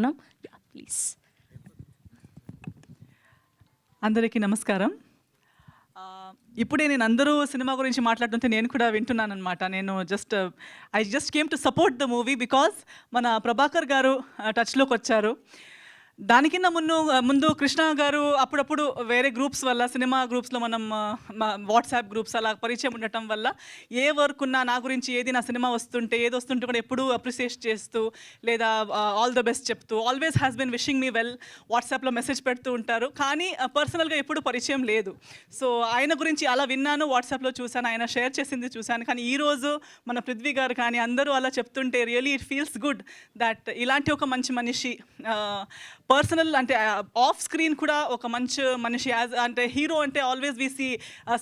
కోరుకుంటున్నాం. ప్లీజ్. అందరికీ నమస్కారం. ఇప్పుడే నేను అందరూ సినిమా గురించి మాట్లాడుతుంటే నేను కూడా వింటున్నాను అనమాట. నేను I just came to support the movie because మన ప్రభాకర్ గారు టచ్లోకి వచ్చారు. దానికింద ముందు కృష్ణ గారు అప్పుడప్పుడు వేరే గ్రూప్స్ వల్ల, సినిమా గ్రూప్స్లో మనం వాట్సాప్ గ్రూప్స్ అలా పరిచయం ఉండటం వల్ల ఏ వర్క్ ఉన్నా నా గురించి నా సినిమా వస్తుంటే ఏది వస్తుంటే కూడా ఎప్పుడూ అప్రిషియేట్ చేస్తూ లేదా ఆల్ ద బెస్ట్ చెప్తూ always has been wishing me well వాట్సాప్లో మెసేజ్ పెడుతూ ఉంటారు. కానీ పర్సనల్గా ఎప్పుడు పరిచయం లేదు. సో ఆయన గురించి అలా విన్నాను, వాట్సాప్లో చూశాను, ఆయన షేర్ చేసింది చూశాను. కానీ ఈరోజు మన పృథ్వీ గారు కానీ అందరూ అలా చెప్తుంటే really it feels good that ఇలాంటి ఒక మంచి మనిషి పర్సనల్ అంటే ఆఫ్ స్క్రీన్ కూడా ఒక మంచి మనిషి అంటే హీరో అంటే ఆల్వేస్ వీసీ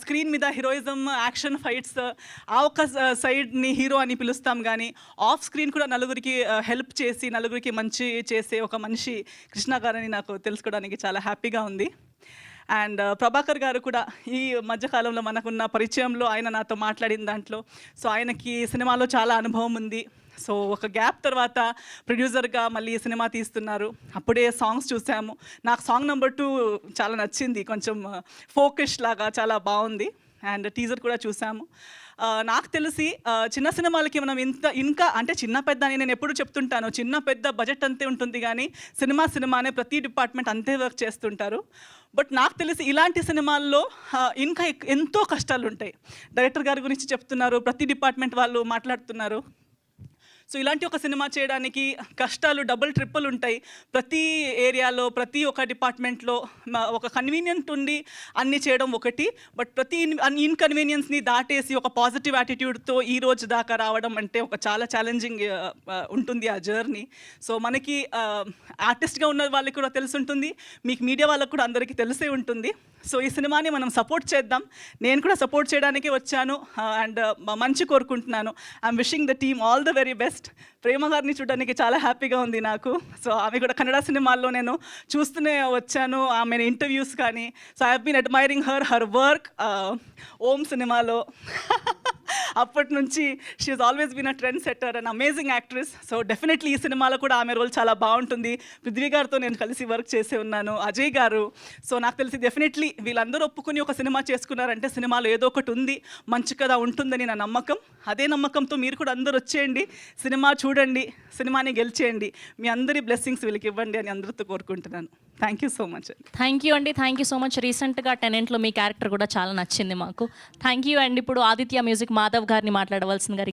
స్క్రీన్ మీద హీరోయిజం, యాక్షన్, ఫైట్స్ ఆ ఒక సైడ్ని హీరో అని పిలుస్తాం. కానీ ఆఫ్ స్క్రీన్ కూడా నలుగురికి హెల్ప్ చేసి నలుగురికి మంచి చేసే ఒక మనిషి కృష్ణ గారని నాకు తెలుసుకోవడానికి చాలా హ్యాపీగా ఉంది. అండ్ ప్రభాకర్ గారు కూడా ఈ మధ్యకాలంలో మనకున్న పరిచయంలో ఆయన నాతో మాట్లాడిన దాంట్లో సో ఆయనకి సినిమాలో చాలా అనుభవం ఉంది. సో ఒక గ్యాప్ తర్వాత ప్రొడ్యూసర్గా మళ్ళీ సినిమా తీస్తున్నారు. అప్పుడే సాంగ్స్ చూసాము. నాకు సాంగ్ నెంబర్ 2 చాలా నచ్చింది, కొంచెం ఫోకస్ లాగా చాలా బాగుంది. అండ్ టీజర్ కూడా చూసాము. నాకు తెలిసి చిన్న సినిమాలకి మనం ఇంకా అంటే చిన్న పెద్ద అని నేను ఎప్పుడు చెప్తుంటాను, చిన్న పెద్ద బడ్జెట్ అంతే ఉంటుంది కానీ సినిమానే ప్రతి డిపార్ట్మెంట్ అంతే వర్క్ చేస్తుంటారు. బట్ నాకు తెలిసి ఇలాంటి సినిమాల్లో ఇంకా ఎంతో కష్టాలు ఉంటాయి. డైరెక్టర్ గారి గురించి చెప్తున్నారు, ప్రతి డిపార్ట్మెంట్ వాళ్ళు మాట్లాడుతున్నారు. సో ఇలాంటి ఒక సినిమా చేయడానికి కష్టాలు డబుల్ ట్రిపుల్ ఉంటాయి. ప్రతి ఏరియాలో ప్రతి ఒక్క డిపార్ట్మెంట్లో ఒక కన్వీనియంట్ ఉండి అన్నీ చేయడం ఒకటి, బట్ ప్రతి ఇన్కన్వీనియన్స్ని దాటేసి ఒక పాజిటివ్ యాటిట్యూడ్తో ఈ రోజు దాకా రావడం అంటే ఒక చాలా ఛాలెంజింగ్ ఉంటుంది ఆ జర్నీ. సో మనకి ఆర్టిస్ట్గా ఉన్న వాళ్ళకి కూడా తెలిసి ఉంటుంది, మీకు మీడియా వాళ్ళకు కూడా అందరికీ తెలిసే ఉంటుంది. సో ఈ సినిమాని మనం సపోర్ట్ చేద్దాం. నేను కూడా సపోర్ట్ చేయడానికి వచ్చాను అండ్ మంచి కోరుకుంటున్నాను. I'm wishing the team all the very best. Prema గారిని చూడడానికి చాలా హ్యాపీగా ఉంది నాకు. సో ఆమె కూడా కన్నడ సినిమాల్లో నేను చూస్తూనే వచ్చాను, ఆమె ఇంటర్వ్యూస్ కానీ. So I have been admiring her work. Om సినిమాలో అప్పటి నుంచి she is always been a trend setter and amazing actress. So definitely ఈ సినిమాలో కూడా ఆమె రోల్ చాలా బాగుంటుంది. పృథ్వీ గారితో నేను కలిసి వర్క్ చేసే ఉన్నాను, అజయ్ గారు. సో నాకు తెలిసి డెఫినెట్లీ వీళ్ళందరూ ఒప్పుకుని ఒక సినిమా చేసుకున్నారంటే సినిమాలో ఏదో ఒకటి ఉంది, మంచి కథ ఉంటుందని నా నమ్మకం. అదే నమ్మకంతో మీరు కూడా అందరూ వచ్చేయండి, సినిమా చూడండి, సినిమాని గెలిచేయండి. మీ అందరి బ్లెస్సింగ్స్ వీళ్ళకి ఇవ్వండి అని అందరితో కోరుకుంటున్నాను. Thank you so much. Thank you అండి, థ్యాంక్ యూ సో మచ్. రీసెంట్గా టెనెంట్లో మీ క్యారెక్టర్ కూడా చాలా నచ్చింది మాకు. థ్యాంక్ యూ అండి. ఇప్పుడు ఆదిత్య మ్యూజిక్ మాధవ్ గారిని మాట్లాడవలసిందిగా